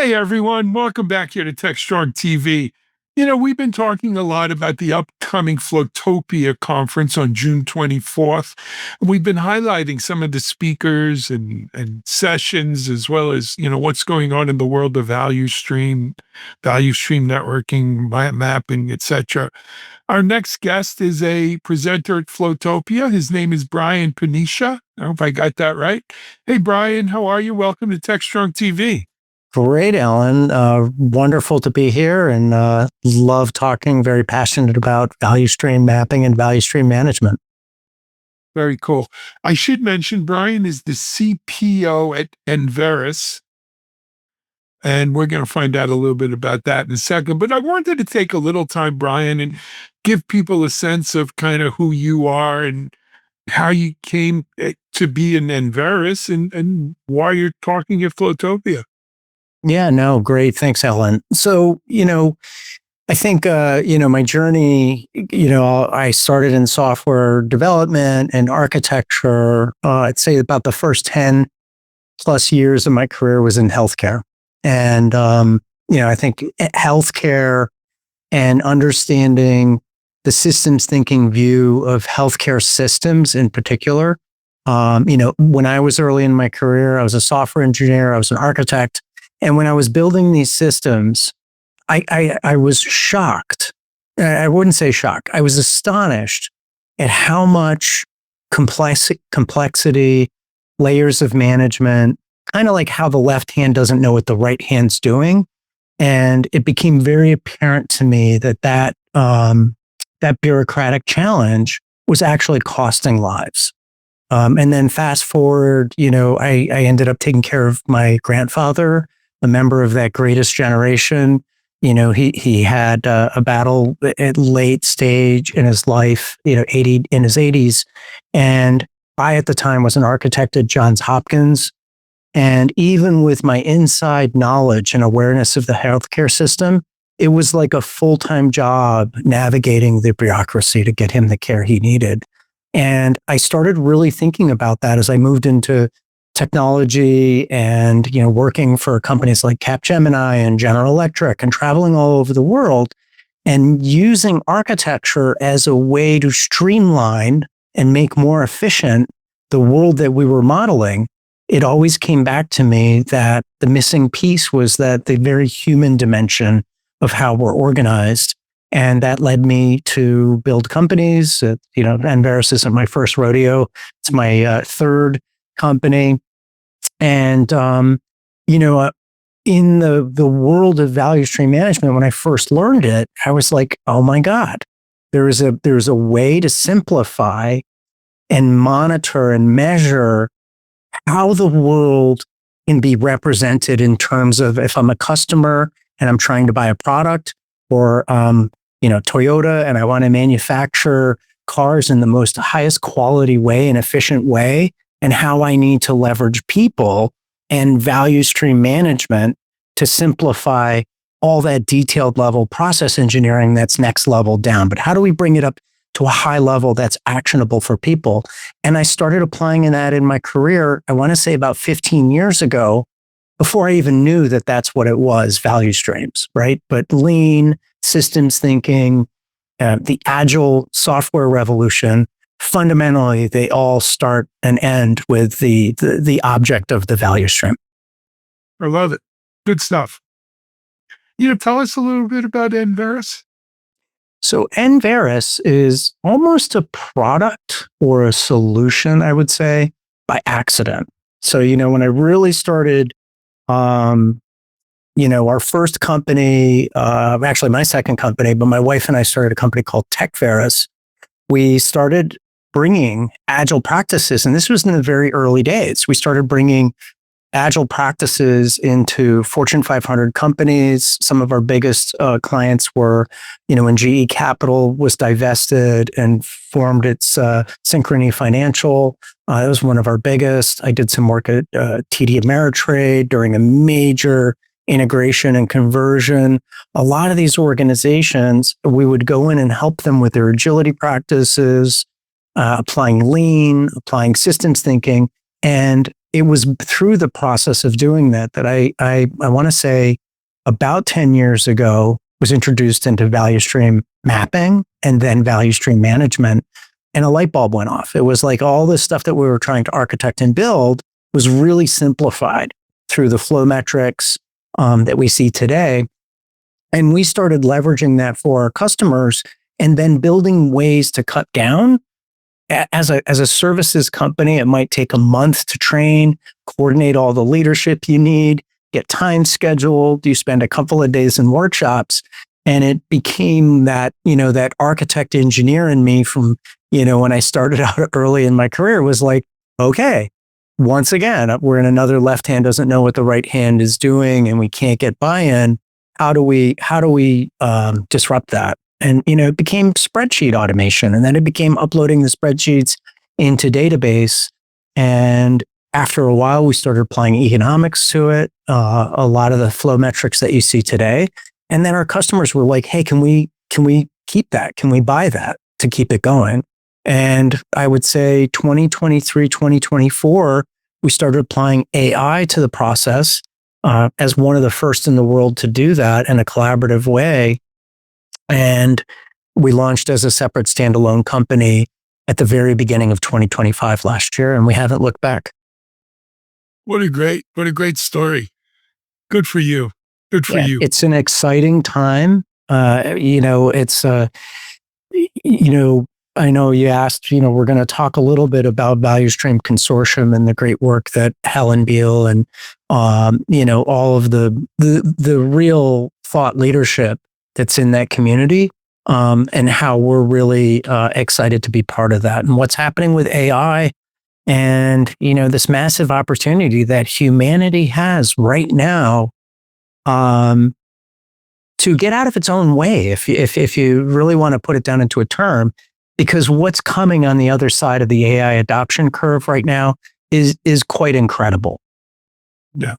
Hey everyone, welcome back here to TechStrong TV. We've been talking a lot about the upcoming Flowtopia conference on June 24th. We've been highlighting some of the speakers and sessions, as well as, what's going on in the world of value stream networking, mapping, etc. Our next guest is a presenter at Flowtopia. His name is Brian Paniccia. I hope I got that right. Hey, Brian, how are you? Welcome to TechStrong TV. Great, Alan. Wonderful to be here and love talking, very passionate about value stream mapping and value stream management. Very cool. I should mention Brian is the CPO at nVeris, and we're going to find out a little bit about that in a second. But I wanted to take a little time, Brian, and give people a sense of kind of who you are and how you came to be in nVeris and why you're talking at Flowtopia. Yeah, no, great. Thanks, Alan. So, I think, my journey, I started in software development and architecture. I'd say about the first 10 plus years of my career was in healthcare. And, I think healthcare and understanding the systems thinking view of healthcare systems in particular. When I was early in my career, I was a software engineer, I was an architect. And when I was building these systems, I was shocked. I wouldn't say shocked. I was astonished at how much complexity, layers of management, kind of like how the left hand doesn't know what the right hand's doing. And it became very apparent to me that bureaucratic challenge was actually costing lives. And then fast forward, I ended up taking care of my grandfather, a member of that greatest generation. He had a battle at late stage in his life, in his 80s. And I, at the time, was an architect at Johns Hopkins. And even with my inside knowledge and awareness of the healthcare system, it was like a full-time job navigating the bureaucracy to get him the care he needed. And I started really thinking about that as I moved into technology and, working for companies like Capgemini and General Electric and traveling all over the world and using architecture as a way to streamline and make more efficient the world that we were modeling. It always came back to me that the missing piece was that the very human dimension of how we're organized. And that led me to build companies. nVeris isn't my first rodeo. It's my third company. And, in the world of value stream management, when I first learned it, I was like, oh my God, there's a way to simplify and monitor and measure how the world can be represented in terms of if I'm a customer and I'm trying to buy a product, or, Toyota, and I want to manufacture cars in the most highest quality way and efficient way, and how I need to leverage people and value stream management to simplify all that detailed level process engineering that's next level down. But how do we bring it up to a high level that's actionable for people? And I started applying that in my career, I want to say about 15 years ago, before I even knew that that's what it was, value streams, right? But lean, systems thinking, the agile software revolution, fundamentally, they all start and end with the object of the value stream. I love it. Good stuff. Tell us a little bit about nVeris. So nVeris is almost a product or a solution, I would say, by accident. So, when I really started, our first company, actually my second company, but my wife and I started a company called TecVeris. We started bringing agile practices, and this was in the very early days. We started bringing agile practices into Fortune 500 companies. Some of our biggest clients were, when GE Capital was divested and formed its Synchrony Financial. It was one of our biggest. I did some work at TD Ameritrade during a major integration and conversion. A lot of these organizations, we would go in and help them with their agility practices, applying lean, applying systems thinking. And it was through the process of doing that I want to say about 10 years ago was introduced into value stream mapping and then value stream management, and a light bulb went off. It was like all this stuff that we were trying to architect and build was really simplified through the flow metrics that we see today. And we started leveraging that for our customers and then building ways to cut down. As a services company, it might take a month to train, coordinate all the leadership you need, get time scheduled. You spend a couple of days in workshops, and it became that, that architect engineer in me from, when I started out early in my career was like, okay, once again, we're in another left hand doesn't know what the right hand is doing, and we can't get buy-in. How do we disrupt that? And, it became spreadsheet automation, and then it became uploading the spreadsheets into database. And after a while, we started applying economics to it, a lot of the flow metrics that you see today. And then our customers were like, hey, can we keep that? Can we buy that to keep it going? And I would say 2023, 2024, we started applying AI to the process as one of the first in the world to do that in a collaborative way. And we launched as a separate standalone company at the very beginning of 2025 last year, and we haven't looked back. What a great story. Good for you. Good for you. It's an exciting time. I know you asked, we're going to talk a little bit about Value Stream Consortium and the great work that Helen Beal and, all of the real thought leadership that's in that community, and how we're really excited to be part of that and what's happening with AI and, this massive opportunity that humanity has right now to get out of its own way, if you really want to put it down into a term. Because what's coming on the other side of the AI adoption curve right now is quite incredible. Yeah.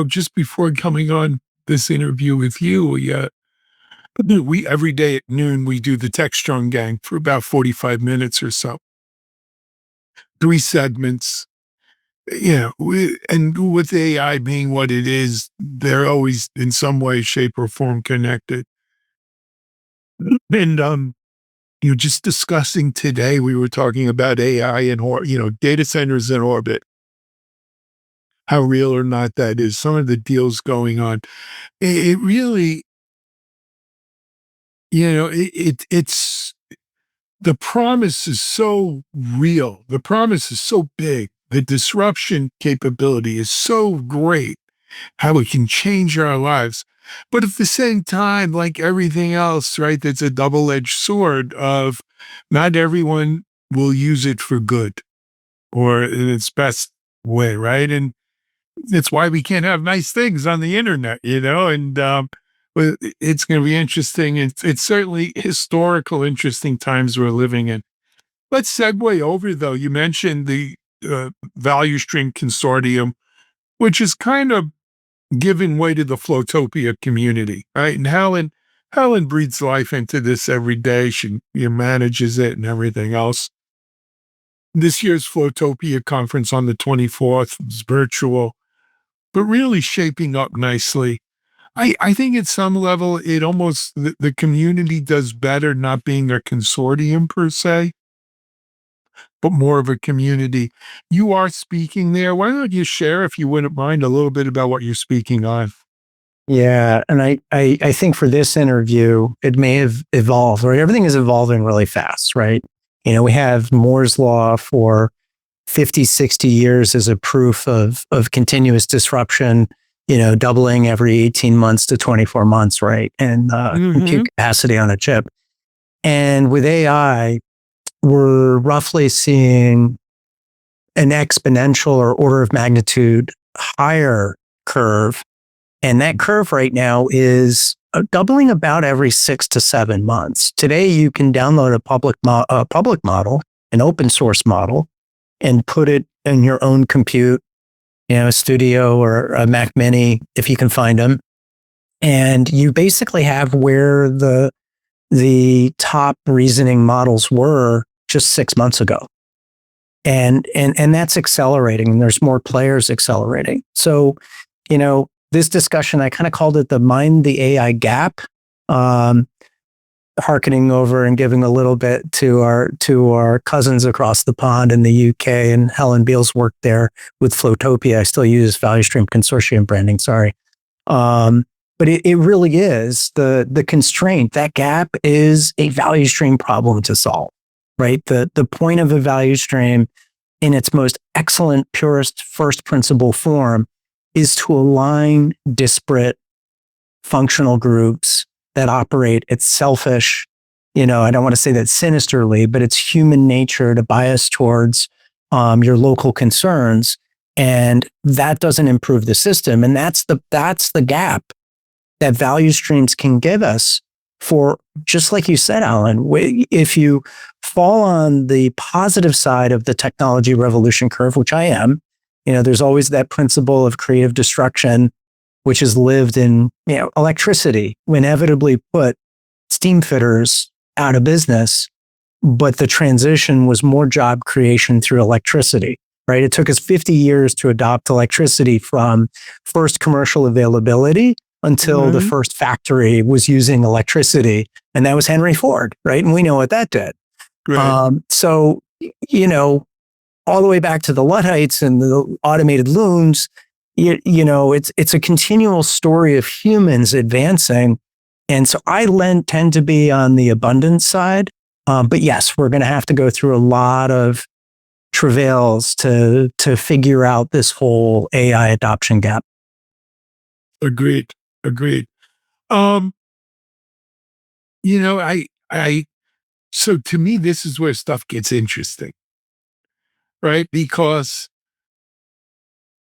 Just before coming on this interview with you, we every day at noon, we do the TechStrong gang for about 45 minutes or so. 3 segments. And with AI being what it is, they're always in some way, shape, or form connected. And just discussing today, we were talking about AI and, data centers in orbit, how real or not that is, some of the deals going on. It really, it's, the promise is so real. The promise is so big. The disruption capability is so great, how it can change our lives. But at the same time, like everything else, right, that's a double-edged sword of not everyone will use it for good or in its best way, right? And it's why we can't have nice things on the internet, and but it's going to be interesting. It's certainly historical, interesting times we're living in. Let's segue over, though. You mentioned the Value Stream Consortium, which is kind of giving way to the Flowtopia community, right? And Helen breathes life into this every day. She manages it and everything else. This year's Flowtopia conference on the 24th is virtual, but really shaping up nicely. I think at some level, it almost, the community does better not being a consortium per se, but more of a community. You are speaking there. Why don't you share, if you wouldn't mind, a little bit about what you're speaking on? Yeah. And I think for this interview, it may have evolved, right? Everything is evolving really fast, right? We have Moore's Law for 50, 60 years as a proof of continuous disruption, doubling every 18 months to 24 months, right? And compute capacity on a chip. And with AI, we're roughly seeing an exponential or order of magnitude higher curve. And that curve right now is doubling about every 6 to 7 months. Today, you can download a public model, an open source model, and put it in your own compute, a Studio or a Mac Mini, if you can find them. And you basically have where the top reasoning models were just 6 months ago. And that's accelerating, and there's more players accelerating. So, this discussion, I kind of called it the Mind the AI Gap, hearkening over and giving a little bit to our cousins across the pond in the UK and Helen Beale's work there with Flowtopia. I still use Value Stream Consortium branding, sorry. But it really is the constraint. That gap is a value stream problem to solve, right? The point of a value stream in its most excellent, purest first principle form is to align disparate functional groups that operate. It's selfish. I don't want to say that sinisterly, but it's human nature to bias towards your local concerns. And that doesn't improve the system. And that's the gap that value streams can give us for, just like you said, Alan, if you fall on the positive side of the technology revolution curve, which I am, there's always that principle of creative destruction, which is lived in, electricity inevitably put steam fitters out of business, but the transition was more job creation through electricity, right? It took us 50 years to adopt electricity from first commercial availability until the first factory was using electricity. And that was Henry Ford, right? And we know what that did. Right. So, all the way back to the Luddites and the automated looms, it's a continual story of humans advancing. And so I tend to be on the abundance side. But yes, we're going to have to go through a lot of travails to figure out this whole AI adoption gap. Agreed. I so to me, this is where stuff gets interesting, right? Because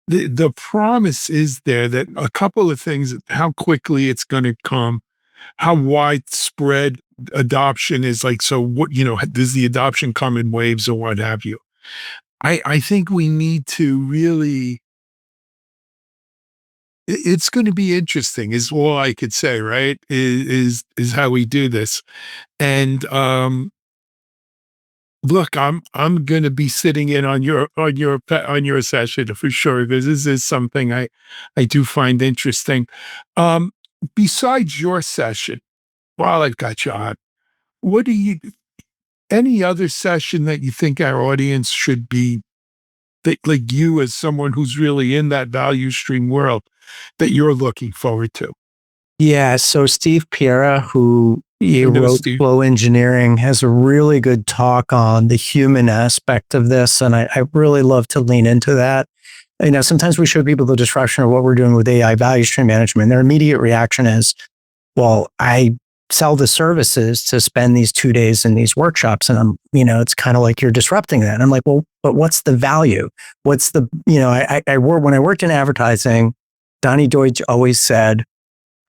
the promise is there that a couple of things, how quickly it's going to come, how widespread adoption is, like, so what, does the adoption come in waves or what have you? I think we need to really, it's going to be interesting is all I could say, right? Is how we do this. And look, I'm going to be sitting in on your session for sure, because this is something I do find interesting. Besides your session, while I've got you on, what do you, any other session that you think our audience should be, that, like, you as someone who's really in that value stream world, that you're looking forward to? Yeah. So Steve Pereira, who wrote Steve. Flow Engineering, has a really good talk on the human aspect of this. And I really love to lean into that. Sometimes we show people the disruption of what we're doing with AI value stream management. Their immediate reaction is, well, I sell the services to spend these 2 days in these workshops. And it's kind of like you're disrupting that. And I'm like, well, but what's the value? What's the, when I worked in advertising, Donnie Deutsch always said,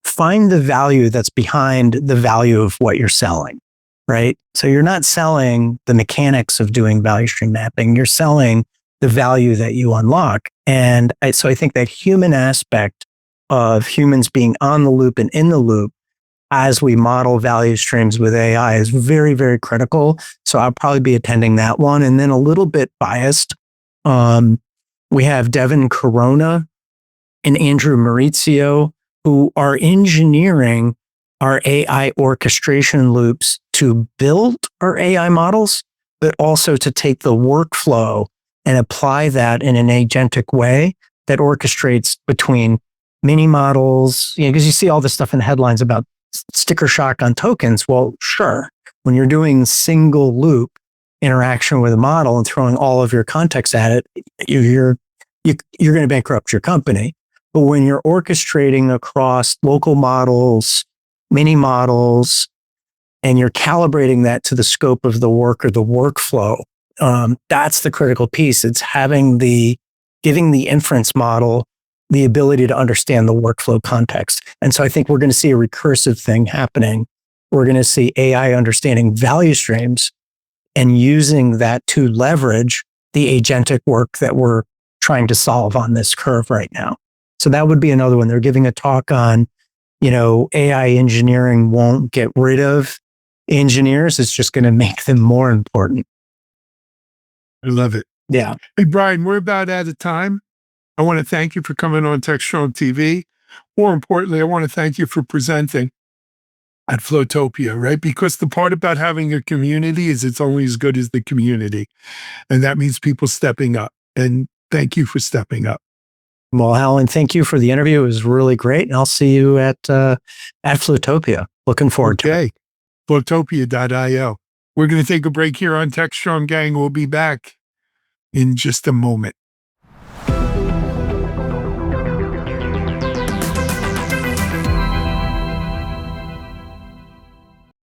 find the value that's behind the value of what you're selling, right? So you're not selling the mechanics of doing value stream mapping. You're selling the value that you unlock. And so I think that human aspect of humans being on the loop and in the loop as we model value streams with AI is very, very critical. So I'll probably be attending that one. And then a little bit biased, we have Devin Corona and Andrew Maurizio, who are engineering our AI orchestration loops to build our AI models, but also to take the workflow and apply that in an agentic way that orchestrates between mini models. Because you see all this stuff in the headlines about sticker shock on tokens. Well, sure. When you're doing single loop interaction with a model and throwing all of your context at it, you're going to bankrupt your company. But when you're orchestrating across local models, mini models, and you're calibrating that to the scope of the work or the workflow, that's the critical piece. It's giving the inference model the ability to understand the workflow context. And so I think we're going to see a recursive thing happening. We're going to see AI understanding value streams and using that to leverage the agentic work that we're trying to solve on this curve right now. So that would be another one. They're giving a talk on, AI engineering won't get rid of engineers. It's just going to make them more important. I love it. Yeah. Hey, Brian, we're about out of time. I want to thank you for coming on TechStrong TV. More importantly, I want to thank you for presenting at Flowtopia, right? Because the part about having a community is it's only as good as the community. And that means people stepping up. And thank you for stepping up. Well, Alan, thank you for the interview. It was really great. And I'll see you at Flowtopia. Looking forward to it. Okay. Flowtopia.io. We're going to take a break here on TechStrong, gang. We'll be back in just a moment.